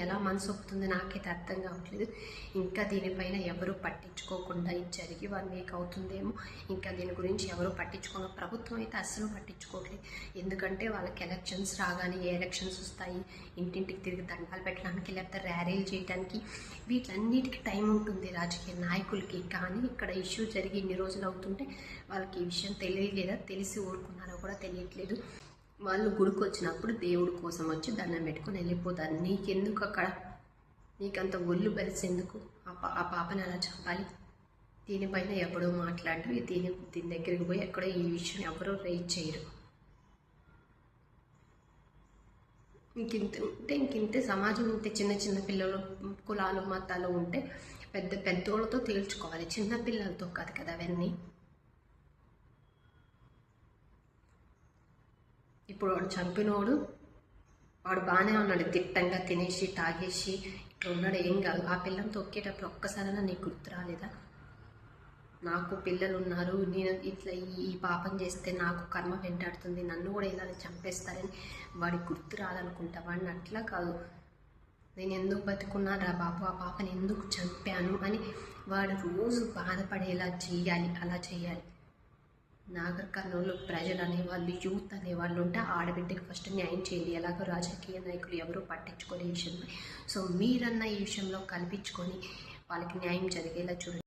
ఎలా మనసు ఒప్పుతుందో నాకైతే అర్థం కావట్లేదు. ఇంకా దీనిపైన ఎవరు పట్టించుకోకుండా ఇది జరిగి 1 వీక్ అవుతుందేమో. ఇంకా దీని గురించి ఎవరు పట్టించుకోను. ప్రభుత్వం అయితే అస్సలు పట్టించుకోవట్లేదు. ఎందుకంటే వాళ్ళకి ఎలక్షన్స్ రాగానే ఏ ఎలక్షన్స్ వస్తాయి, ఇంటింటికి తిరిగి దండాలు పెట్టడానికి, లేకపోతే ర్యాలీలు చేయడానికి, వీటన్నిటికీ టైం ఉంటుంది రాజకీయ నాయకులకి. కానీ ఇక్కడ ఇష్యూ జరిగి ఇన్ని రోజులు అవుతుంటే వాళ్ళకి ఈ విషయం తెలియలేదా, తెలిసి ఊరుకున్నారో కూడా తెలియట్లేదు. వాళ్ళు గుడికి వచ్చినప్పుడు దేవుడి కోసం వచ్చి దండం పెట్టుకొని వెళ్ళిపోతారు. నీకెందుకు అక్కడ? నీకంత ఒళ్ళు బలిసేందుకు? ఆ పాపని అలా చంపాలి? దీనిపైన ఎవడో మాట్లాడు. దీని దగ్గరికి పోయి ఎక్కడో ఈ విషయం ఎవరో రైజ్ చేయరు. ఇంకింతే సమాజం ఇంతే. చిన్న చిన్న పిల్లలు, కులాలు, మతాలు ఉంటే పెద్దోళ్ళతో తేల్చుకోవాలి, చిన్న పిల్లలతో కాదు కదా అవన్నీ. ఇప్పుడు వాడు చంపినోడు వాడు బాగానే ఉన్నాడు, తిట్టంగా తినేసి తాగేసి ఇట్లా ఉన్నాడు, ఏం కాదు. ఆ పిల్లని తొక్కేటప్పుడు ఒక్కసారైనా నీకు గుర్తు రాలేదా? నాకు పిల్లలు ఉన్నారు, నేను ఇట్లా ఈ పాపం చేస్తే నాకు కర్మ వెంటాడుతుంది, నన్ను కూడా ఇలా చంపేస్తారని వాడికి గుర్తు రాదనుకుంటా. వాడిని అట్లా కాదు, నేను ఎందుకు బతుకున్నారా బాబు, ఆ పాపని ఎందుకు చంపాను అని వాడు రోజు బాధపడేలా చెయ్యాలి. అలా చెయ్యాలి. నాగర్ కర్నూలు ప్రజలు అనేవాళ్ళు, యూత్ అనేవాళ్ళు ఉంటే ఆడబిడ్డకి ఫస్ట్ న్యాయం చేయాలి. ఎలాగో రాజకీయ నాయకులు ఎవరూ పట్టించుకునే విషయంపై. సో మీరన్న ఈ విషయంలో కల్పించుకొని వాళ్ళకి న్యాయం జరిగేలా చూడండి.